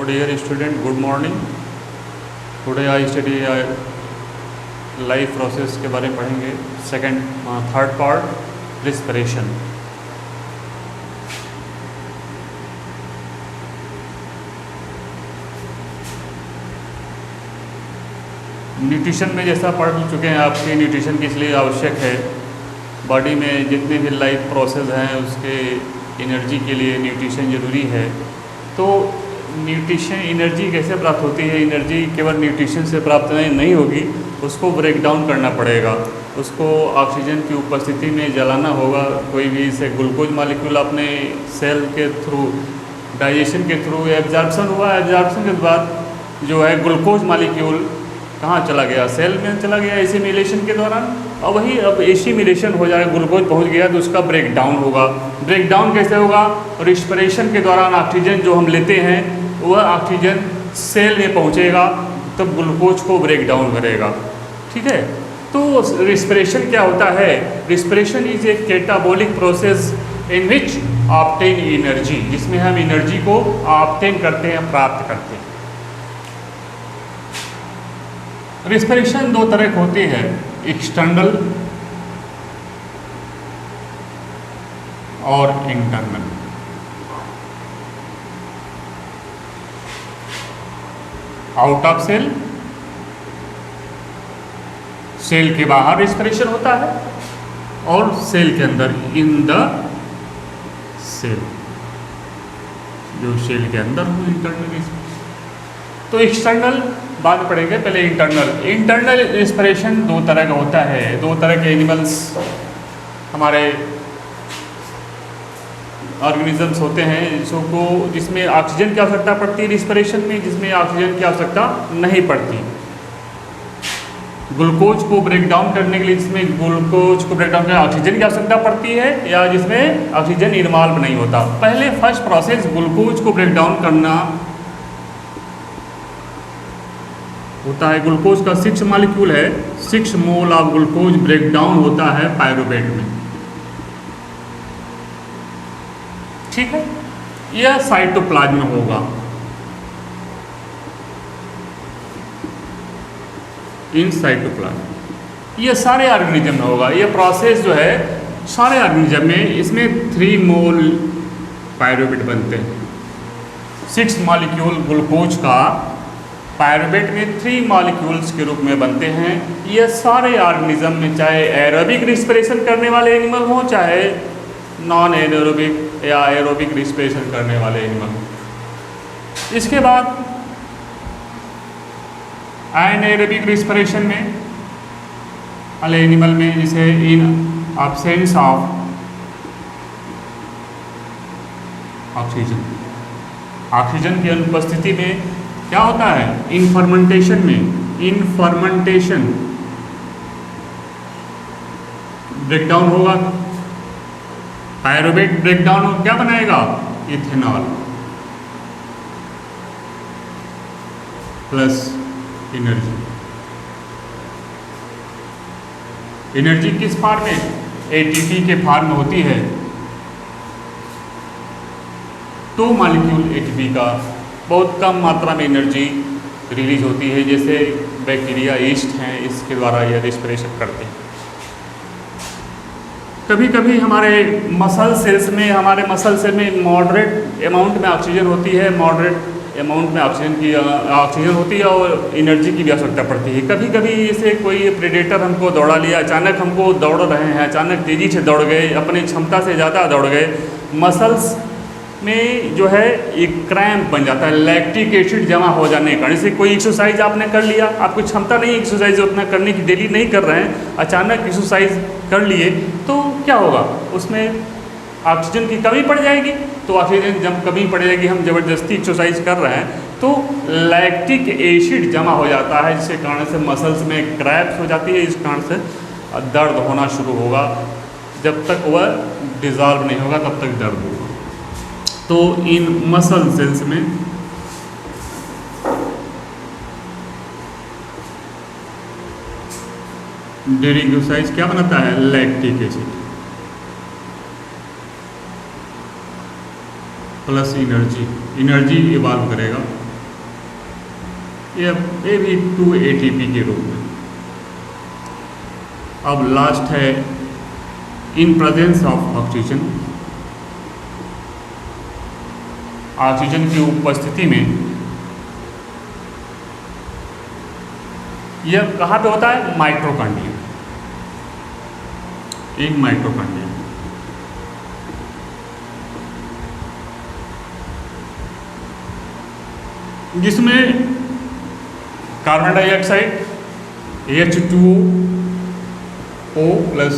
So dear student, good morning. Today I study life process के बारे में पढ़ेंगे। Third part respiration. न्यूट्रिशन में जैसा पढ़ चुके हैं आपके, न्यूट्रिशन की इसलिए आवश्यक है। बॉडी में जितने भी लाइफ प्रोसेस हैं उसके एनर्जी के लिए न्यूट्रिशन ज़रूरी है। तो न्यूट्रिशन एनर्जी कैसे प्राप्त होती है? एनर्जी केवल न्यूट्रिशन से प्राप्त नहीं होगी, उसको ब्रेक डाउन करना पड़ेगा। उसको ऑक्सीजन की उपस्थिति में जलाना होगा। कोई भी इसे ग्लूकोज मॉलिक्यूल अपने सेल के थ्रू डाइजेशन के थ्रू एब्जॉर्प्शन हुआ। एब्जॉर्प्शन के बाद जो है ग्लूकोज मॉलिक्यूल कहाँ चला गया? सेल में चला गया एसिमिलेशन के दौरान। और वही अब एसिमिलेशन हो जाएगा, ग्लूकोज पहुँच गया तो उसका ब्रेक डाउन होगा। ब्रेक डाउन कैसे होगा? रिस्पिरेशन के दौरान ऑक्सीजन जो हम लेते हैं वह ऑक्सीजन सेल में पहुँचेगा, तब ग्लूकोज को ब्रेक डाउन करेगा। ठीक है, तो रिस्पिरेशन क्या होता है? Respiration is a catabolic process in which obtain energy, जिसमें हम एनर्जी को ऑब्टेन करते हैं, प्राप्त करते हैं। रिस्पिरेशन दो तरह के होते हैं, एक्सटर्नल और internal. Out of cell, cell के बाहर रिस्पिरेशन होता है, और सेल के अंदर इन द सेल, जो सेल के अंदर हो इंटरनल रिस्पिरेशन। तो एक्सटर्नल बाद में पढ़ेंगे, पहले इंटरनल। इंटरनल रिस्पिरेशन दो तरह का होता है। दो तरह के एनिमल्स हमारे ऑर्गेनिजम्स होते हैं जिसमें ऑक्सीजन की आवश्यकता पड़ती है रिस्पिरेशन में, जिसमें ऑक्सीजन की आवश्यकता नहीं पड़ती। ग्लूकोज को ब्रेक डाउन करने के लिए जिसमें ग्लूकोज को ब्रेक डाउन करने ऑक्सीजन की आवश्यकता पड़ती है, या जिसमें ऑक्सीजन इन्वॉल्व नहीं होता। पहले फर्स्ट प्रोसेस ग्लूकोज को ब्रेक डाउन करना होता है। ग्लूकोज का 6 मॉलिक्यूल है, 6 mole of glucose break down होता है पायरुवेट में। ठीक है, यह साइटोप्लाज्म में होगा। इन साइटोप्लाज्म ये सारे ऑर्गेनिज्म में होगा। ये प्रोसेस जो है सारे ऑर्गेनिज्म में, इसमें 3 मोल पायरुवेट बनते हैं। 6 मॉलिक्यूल ग्लूकोज का पायरुवेट में 3 मॉलिक्यूल्स के रूप में बनते हैं। ये सारे ऑर्गेनिज्म में, चाहे एरोबिक रिस्पिरेशन करने वाले एनिमल हों, चाहे नॉन एरोबिक या एरोबिक रिस्पिरेशन करने वाले एनिमल। इसके बाद एनाएरोबिक रिस्पिरेशन में वाले एनिमल में, जैसे in absence of oxygen, oxygen की अनुपस्थिति में क्या होता है? इन फर्मेंटेशन में, इन फर्मेंटेशन ब्रेकडाउन होगा। पायरुवेट ब्रेकडाउन हो क्या बनाएगा? Ethanol plus energy. एनर्जी किस फॉर्म में? एटीपी के फॉर्म में होती है। 2 मॉलिक्यूल एटीपी का बहुत कम मात्रा में एनर्जी रिलीज होती है। जैसे बैक्टीरिया, ईस्ट हैं, इसके द्वारा यह रिस्पिरेशन करते हैं। कभी कभी हमारे मसल सेल्स में मॉडरेट अमाउंट में ऑक्सीजन होती है, मॉडरेट अमाउंट में ऑक्सीजन होती है और एनर्जी की भी आवश्यकता पड़ती है। कभी कभी जैसे कोई प्रेडेटर हमको दौड़ा लिया, अचानक हमको दौड़ रहे हैं, अचानक तेज़ी से दौड़ गए, अपनी क्षमता से ज़्यादा दौड़ गए, मसल्स में जो है एक क्रैम्प बन जाता है, लैक्टिक एसिड जमा हो जाने का। जैसे कोई एक्सरसाइज आपने कर लिया, आपको क्षमता नहीं एक्सरसाइज उतना करने की, डेली नहीं कर रहे हैं, अचानक एक्सरसाइज कर लिए, तो क्या होगा? उसमें ऑक्सीजन की कमी पड़ जाएगी। तो ऑक्सीजन जब कमी पड़ जाएगी, हम ज़बरदस्ती एक्सरसाइज कर रहे हैं, तो लैक्टिक एसिड जमा हो जाता है, जिसके कारण से मसल्स में क्रैम्प्स हो जाती है। इस कारण से दर्द होना शुरू होगा। जब तक वह डिज़ॉल्व नहीं होगा तब तक दर्द होगा। तो इन मसल सेल्स में ड्यूरिंग एक्सरसाइज क्या बनाता है? Lactic acid plus energy evolve करेगा। ये भी 2 ATP के रूप में। अब लास्ट है in presence of oxygen, oxygen की उपस्थिति में यह कहाँ पे होता है? Mitochondria, in mitochondria. जिसमें carbon dioxide H2O plus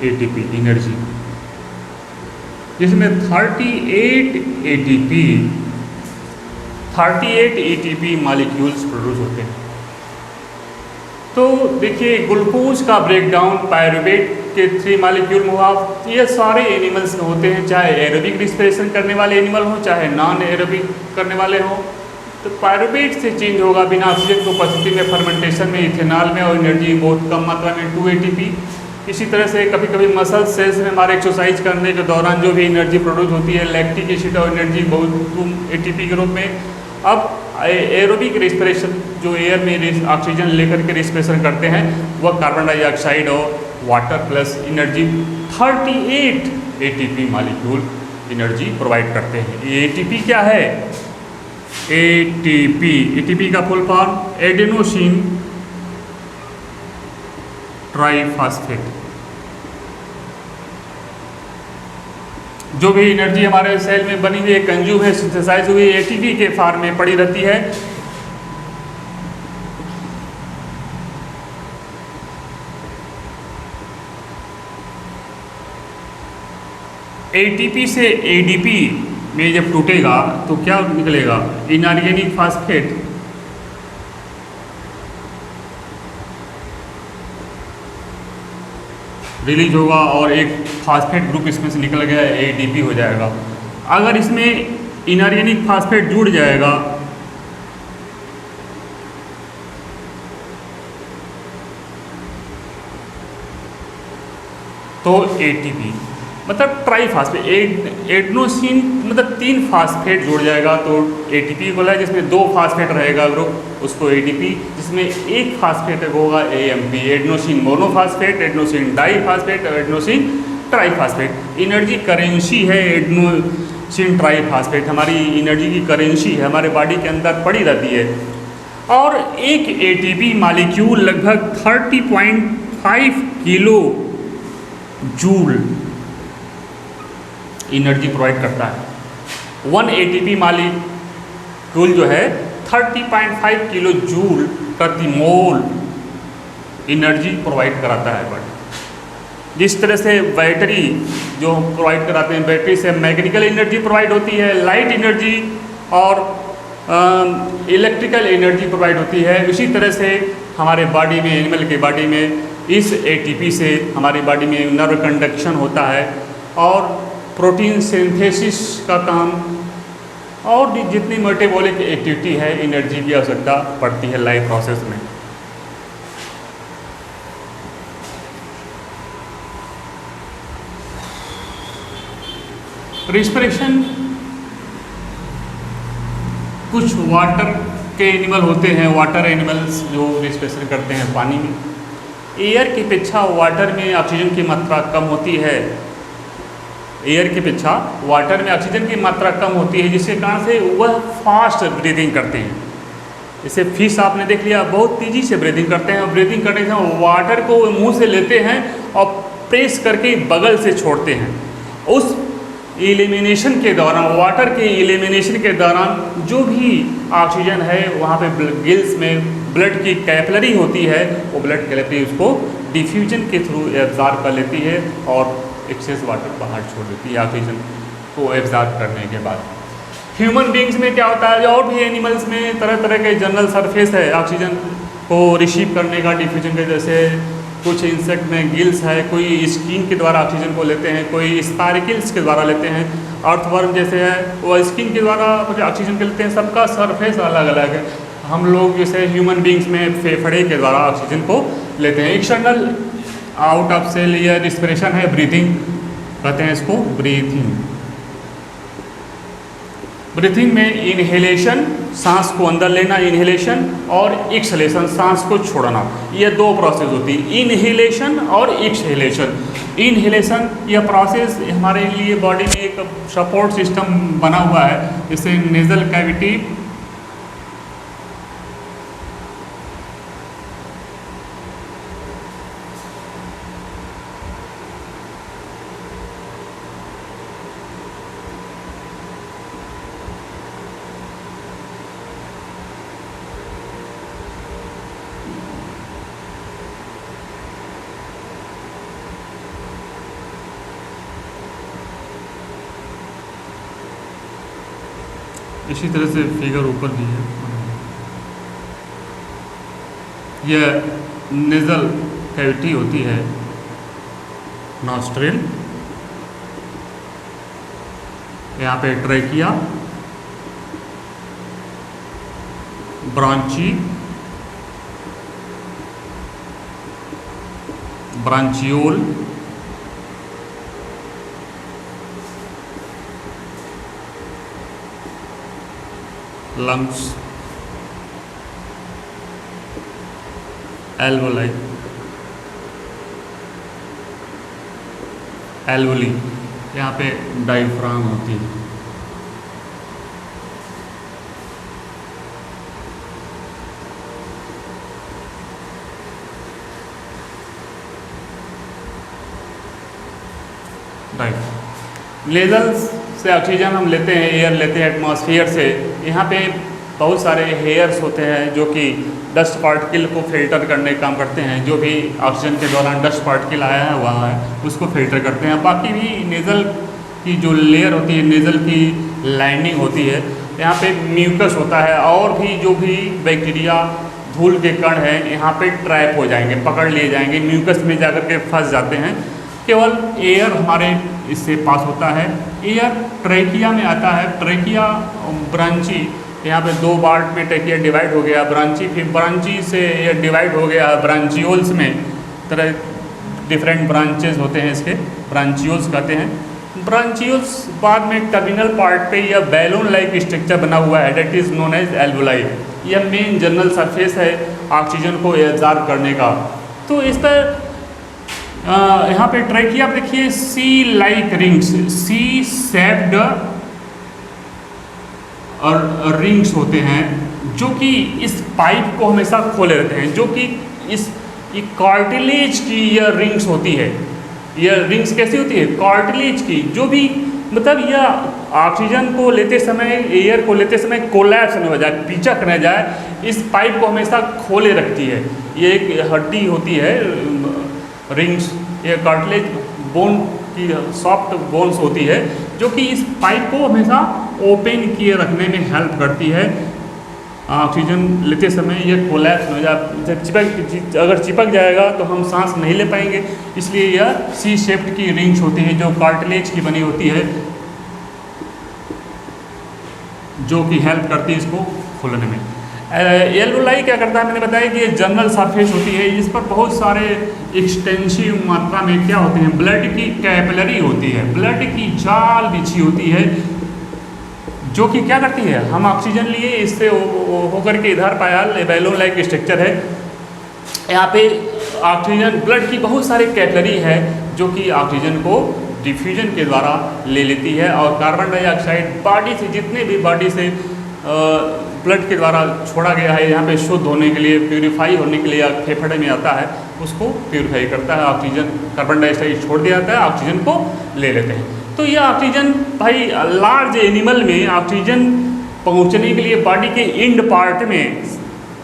ATP energy, जिसमें 38 ATP मॉलिक्यूल्स प्रोड्यूस होते हैं। तो देखिए ग्लूकोज का ब्रेकडाउन पायरुवेट के 3 मॉलिक्यूल में हुआ। ये सारे एनिमल्स में होते हैं, चाहे एरोबिक रिस्पिरेशन करने वाले एनिमल हों चाहे नॉन एरोबिक करने वाले हों। तो पायरुवेट से चेंज होगा बिना ऑक्सीजन की उपस्थिति में फर्मेंटेशन में, इथेनॉल में, और एनर्जी बहुत कम मात्रा में 2 ATP। इसी तरह से कभी कभी मसल सेल्स में हमारे एक्सरसाइज करने के दौरान जो भी एनर्जी प्रोड्यूस होती है लैक्टिक एसिड और एनर्जी बहुत 2 ATP के रूप में। अब एरोबिक रिस्पिरेशन जो एयर में ऑक्सीजन लेकर के रिस्पिरेशन करते हैं वह कार्बन डाइऑक्साइड और water plus energy 38 ATP molecule energy provide करते हैं। ये ATP क्या है? ATP का फुल फॉर्म एडेनोसिन ट्राइफॉस्फेट। जो भी एनर्जी हमारे सेल में बनी हुई है, कंज्यूम है, सिंथेसाइज हुई ATP के फॉर्म में पड़ी रहती है। ATP से ADP में जब टूटेगा तो क्या निकलेगा? इनऑर्गेनिक फास्फेट रिलीज होगा और एक फास्फेट ग्रुप इसमें से निकल गया ADP हो जाएगा। अगर इसमें इनऑर्गेनिक फास्फेट जुड़ जाएगा तो ATP मतलब ट्राइफॉस्फेट, एडेनोसिन मतलब 3 फास्फेट जुड़ जाएगा तो ATP बोला है। जिसमें 2 फास्फेट रहेगा ग्रुप उसको ADP, जिसमें 1 फास्फेट होगा AMP, adenosine monophosphate, adenosine diphosphate और एडेनोसिन ट्राइफास्फेट। एनर्जी करेंसी है एडेनोसिन ट्राइफास्फेट, हमारी एनर्जी की करेंसी है, हमारे बॉडी के अंदर पड़ी रहती है। और एक ATP मॉलिक्यूल लगभग 30.5 किलो जूल एनर्जी प्रोवाइड करता है। 1 ATP मॉलिक्यूल जो है 30.5 किलो जूल प्रति मोल एनर्जी प्रोवाइड कराता है बट जिस तरह से बैटरी जो प्रोवाइड कराते हैं, बैटरी से मैकेनिकल एनर्जी प्रोवाइड होती है, लाइट एनर्जी और इलेक्ट्रिकल एनर्जी प्रोवाइड होती है। उसी तरह से हमारे बॉडी में, एनिमल के बॉडी में इस ATP से हमारी बॉडी में नर्व कंडक्शन होता है और प्रोटीन सिंथेसिस का काम और भी जितनी मेटाबॉलिक एक्टिविटी है एनर्जी की आवश्यकता पड़ती है लाइफ प्रोसेस में। रिस्पिरेशन कुछ वाटर के एनिमल होते हैं, वाटर एनिमल्स जो रिस्पिरेशन करते हैं पानी में। एयर की अपेक्षा वाटर में ऑक्सीजन की मात्रा कम होती है, एयर की अपेक्षा वाटर में ऑक्सीजन की मात्रा कम होती है, जिसके कारण से वह फास्ट ब्रीदिंग करते हैं। जैसे फिश आपने देख लिया बहुत तेज़ी से ब्रीदिंग करते हैं और ब्रीदिंग करने के समय वाटर को मुंह से लेते हैं और प्रेस करके बगल से छोड़ते हैं। उस एलिमिनेशन के दौरान, वाटर के एलिमिनेशन के दौरान जो भी ऑक्सीजन है वहाँ पे गिल्स में ब्लड की कैपिलरी होती है, वो ब्लड कैपिलरी उसको डिफ्यूजन के थ्रू एब्जॉर्ब कर लेती है और एक्सेस वाटर बाहर छोड़ देती है ऑक्सीजन को एब्जॉर्ब करने के बाद। ह्यूमन बींग्स में क्या होता है, और भी एनिमल्स में तरह तरह के जनरल सरफेस है ऑक्सीजन को रिसीव करने का डिफ्यूजन के। जैसे कुछ इंसेक्ट में गिल्स है, कोई स्किन के द्वारा ऑक्सीजन को लेते हैं, कोई स्पाइरकिल्स के द्वारा लेते हैं, अर्थवर्म जैसे है वो स्किन के द्वारा ऑक्सीजन के लेते हैं। सबका सरफेस अलग अलग है। हम लोग जैसे ह्यूमन बींग्स में फेफड़े के द्वारा ऑक्सीजन को लेते हैं। एक्सटर्नल आउट ऑफ सेल या रिस्पिरेशन है, ब्रीथिंग कहते हैं इसको, ब्रीथिंग। ब्रीथिंग में इनहेलेशन सांस को अंदर लेना इनहेलेशन, और एक्सहेलेशन सांस को छोड़ना। ये दो प्रोसेस होती है, इनहेलेशन और एक्सहेलेशन। इनहेलेशन यह प्रोसेस हमारे लिए बॉडी में एक सपोर्ट सिस्टम बना हुआ है, जिससे नेजल कैविटी इसी तरह से फिगर ऊपर भी है। यह नेजल कैविटी होती है, नॉस्ट्रिल, यहाँ पे ट्रेकिया, ब्रांची, ब्रांचियोल, लंग्स, एल्वोलाई, एल्वोली, यहाँ पे डायफ्राम होती है। नेजल्स से ऑक्सीजन हम लेते हैं, एयर लेते हैं एटमॉस्फेयर से। यहाँ पे बहुत सारे हेयर्स होते हैं जो कि डस्ट पार्टिकल को फिल्टर करने का काम करते हैं। जो भी ऑक्सीजन के दौरान डस्ट पार्टिकल आया हुआ है उसको फिल्टर करते हैं। बाकी भी नेज़ल की जो लेयर होती है, नेज़ल की लाइनिंग होती है, यहाँ पे म्यूकस होता है, और भी जो भी बैक्टीरिया धूल के कण हैं यहाँ पे ट्रैप हो जाएंगे, पकड़ लिए जाएंगे, म्यूकस में जाकर के फंस जाते हैं। केवल एयर हमारे इससे पास होता है। एयर ट्रेकिया में आता है, ट्रेकिया ब्रांची, यहाँ पे दो पार्ट में ट्रेकिया डिवाइड हो गया, ब्रांची, फिर ब्रांची से ये डिवाइड हो गया ब्रांचियोल्स में। तरह डिफरेंट ब्रांचेस होते हैं इसके, ब्रांचियोल्स कहते हैं। ब्रांचियोल्स बाद में टर्मिनल पार्ट पे यह बैलून लाइक स्ट्रक्चर बना हुआ है, that is known as alveoli. यह मेन जनरल सरफेस है ऑक्सीजन को एब्जॉर्ब करने का। तो इस पर यहाँ पे ट्रेकिया आप देखिए, सी लाइक रिंग्स, सी शेप्ड और रिंग्स होते हैं जो कि इस पाइप को हमेशा खोले रहते हैं, जो कि इस कार्टिलेज की यह रिंग्स होती है। यह रिंग्स कैसी होती है? कार्टिलेज की, जो भी मतलब यह ऑक्सीजन को लेते समय, एयर को लेते समय कोलैप्स न हो जाए, पिचक न जाए, इस पाइप को हमेशा खोले रखती है। ये एक हड्डी होती है रिंग्स, ये कार्टिलेज बोन की सॉफ्ट बोन्स होती है जो कि इस पाइप को हमेशा ओपन किए रखने में हेल्प करती है। ऑक्सीजन लेते समय ये कोलैप्स हो जाए, अगर चिपक जाएगा तो हम सांस नहीं ले पाएंगे। इसलिए यह सी शेप्ड की रिंग्स होती है जो कार्टिलेज की बनी होती है, जो कि हेल्प करती है इसको खोलने में। एल्वोलाई क्या करता है, मैंने बताया कि ये जनरल सरफेस होती है, इस पर बहुत सारे एक्सटेंसिव मात्रा में क्या होते हैं, ब्लड की कैपिलरी होती है, ब्लड की जाल बिछी होती है, जो कि क्या करती है, हम ऑक्सीजन लिए इससे होकर के इधर पाया बैलून लाइक स्ट्रक्चर है। यहाँ पे ऑक्सीजन, ब्लड की बहुत सारे कैपिलरी है जो कि ऑक्सीजन को डिफ्यूजन के द्वारा ले लेती है, और कार्बन डाइऑक्साइड बॉडी से, जितने भी बॉडी से ब्लड के द्वारा छोड़ा गया है यहाँ पे शुद्ध होने के लिए, प्यूरिफाई होने के लिए फेफड़े में आता है, उसको प्यूरिफाई करता है। ऑक्सीजन, कार्बन डाइऑक्साइड छोड़ दिया जाता है, ऑक्सीजन को ले लेते हैं। तो ये ऑक्सीजन भाई लार्ज एनिमल में ऑक्सीजन पहुँचने के लिए बॉडी के एंड पार्ट में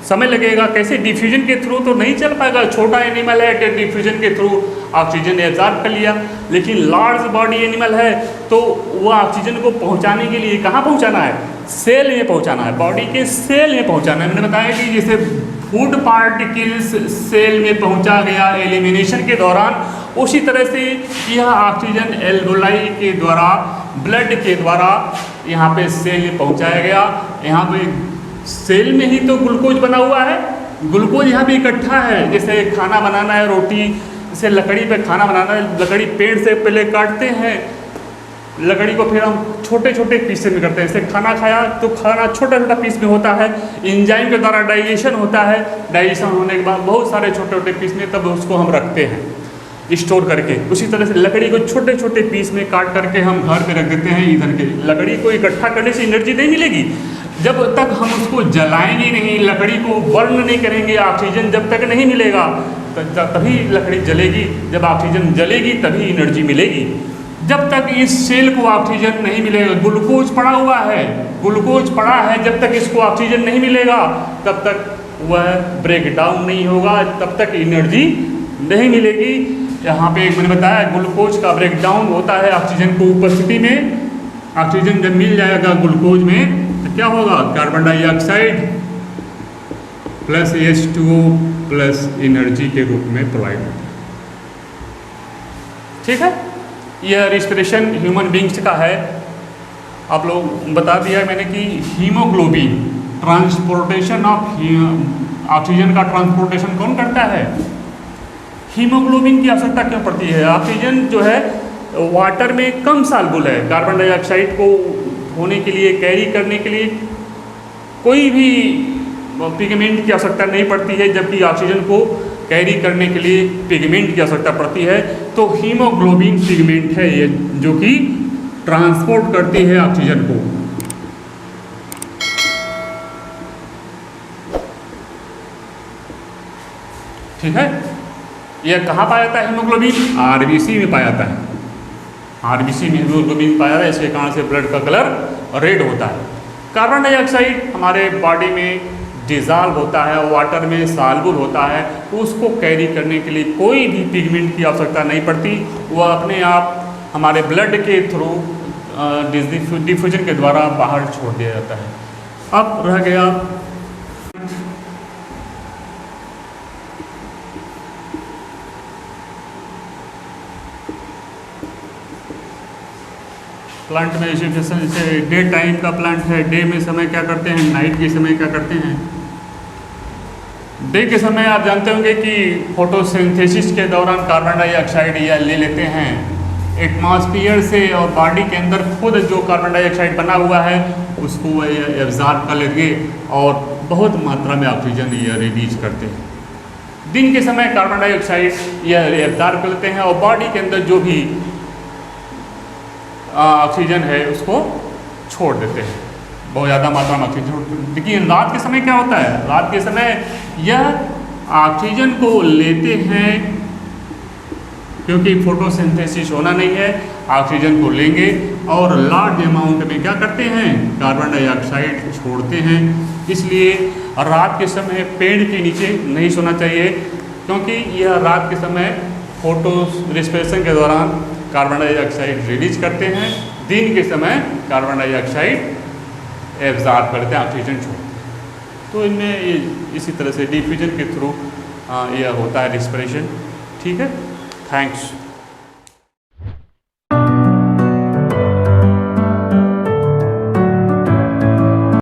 समय लगेगा। कैसे? डिफ्यूजन के थ्रू तो नहीं चल पाएगा, छोटा एनिमल है तो डिफ्यूजन के थ्रू ऑक्सीजन एब्जॉर्ब कर लिया, लेकिन लार्ज बॉडी एनिमल है तो वह ऑक्सीजन को पहुंचाने के लिए कहाँ पहुंचाना है? सेल में पहुंचाना है, बॉडी के सेल में पहुंचाना है। मैंने बताया कि जैसे फूड पार्टिकल्स सेल में पहुंचा गया एलिमिनेशन के दौरान, उसी तरह से यह ऑक्सीजन एल्वोलाई के द्वारा, ब्लड के द्वारा यहाँ पे सेल में पहुँचाया गया। यहाँ पे सेल में ही तो ग्लूकोज बना हुआ है, ग्लूकोज यहाँ पे इकट्ठा है। जैसे खाना बनाना है, रोटी, जैसे लकड़ी पे खाना बनाना है, लकड़ी पेड़ से पहले काटते हैं, लकड़ी को फिर हम छोटे छोटे पीस में करते हैं। जैसे खाना खाया तो खाना छोटा छोटा पीस में होता है, एंजाइम के द्वारा डाइजेशन होता है, डाइजेशन होने के बाद बहुत सारे छोटे छोटे पीस में तब उसको हम रखते हैं स्टोर करके। उसी तरह से लकड़ी को छोटे छोटे पीस में काट करके हम घर पे रख देते हैं ईंधन के। लकड़ी को इकट्ठा करने से एनर्जी नहीं मिलेगी जब तक हम उसको जलाएंगे नहीं, लकड़ी को बर्न नहीं करेंगे, ऑक्सीजन जब तक नहीं मिलेगा तभी लकड़ी जलेगी। जब ऑक्सीजन जलेगी तभी एनर्जी मिलेगी। जब तक इस सेल को ऑक्सीजन नहीं मिलेगा, ग्लूकोज पड़ा हुआ है, ग्लूकोज पड़ा है, जब तक इसको ऑक्सीजन नहीं मिलेगा तब तक वह ब्रेक डाउन नहीं होगा, तब तक एनर्जी नहीं मिलेगी। यहाँ पे एक मैंने बताया ग्लूकोज का ब्रेक डाउन होता है ऑक्सीजन को उपस्थिति में। ऑक्सीजन जब मिल जाएगा ग्लूकोज में तो क्या होगा, carbon dioxide plus H2O plus energy के रूप में प्रोवाइड होता है। ठीक है, यह रिस्पिरेशन ह्यूमन बींग्स का है। आप लोग बता दिया मैंने कि हीमोग्लोबिन ट्रांसपोर्टेशन ऑफ ऑक्सीजन का ट्रांसपोर्टेशन कौन करता है? हीमोग्लोबिन की आवश्यकता क्यों पड़ती है? ऑक्सीजन जो है वाटर में कम साल्युबल है। कार्बन डाइऑक्साइड को होने के लिए, कैरी करने के लिए कोई भी पिगमेंट की आवश्यकता नहीं पड़ती है, जबकि ऑक्सीजन को कैरी करने के लिए पिगमेंट की आवश्यकता पड़ती है। तो हीमोग्लोबिन पिगमेंट है ये जो कि ट्रांसपोर्ट करती है ऑक्सीजन को। ठीक है, यह कहाँ पाया जाता है हीमोग्लोबिन? आरबीसी में पाया जाता है। आरबीसी में हीमोग्लोबिन पाया जाता है, इसके कारण से ब्लड का कलर रेड होता है। कार्बन डाइऑक्साइड हमारे बॉडी में डिज़ाल्व होता है, वाटर में सॉल्युबल होता है, तो उसको कैरी करने के लिए कोई भी पिगमेंट की आवश्यकता नहीं पड़ती। वह अपने आप हमारे ब्लड के थ्रू डिफ्यूजन के द्वारा बाहर छोड़ दिया जाता है। अब रह गया प्लांट में जैसे डे टाइम का प्लांट है, डे में समय क्या करते हैं, नाइट के समय क्या करते हैं। डे के समय आप जानते होंगे कि फोटोसिंथेसिस के दौरान कार्बन डाइऑक्साइड यह ले लेते हैं एटमॉस्फेयर से, और बॉडी के अंदर खुद जो कार्बन डाइऑक्साइड बना हुआ है उसको वह एब्जॉर्ब कर लेंगे और बहुत मात्रा में ऑक्सीजन यह रिलीज करते हैं। दिन के समय कार्बन डाइऑक्साइड यह एब्जॉर्ब कर लेते हैं और बॉडी के अंदर जो भी ऑक्सीजन है उसको छोड़ देते हैं, बहुत ज़्यादा मात्रा में ऑक्सीजन। लेकिन रात के समय क्या होता है? रात के समय यह ऑक्सीजन को लेते हैं, क्योंकि फोटोसिंथेसिस होना नहीं है, ऑक्सीजन को लेंगे और लार्ज अमाउंट में क्या करते हैं, कार्बन डाइऑक्साइड छोड़ते हैं। इसलिए रात के समय पेड़ के नीचे नहीं सोना चाहिए, क्योंकि यह रात के समय फोटो रिस्पिरेशन के दौरान कार्बन डाइऑक्साइड रिलीज करते हैं, दिन के समय कार्बन डाइऑक्साइड एब्जॉर्ब करते हैं, ऑक्सीजन छोड़ते हैं। तो इनमें इसी तरह से डिफ्यूजन के थ्रू यह होता है रिस्पिरेशन। ठीक है, थैंक्स।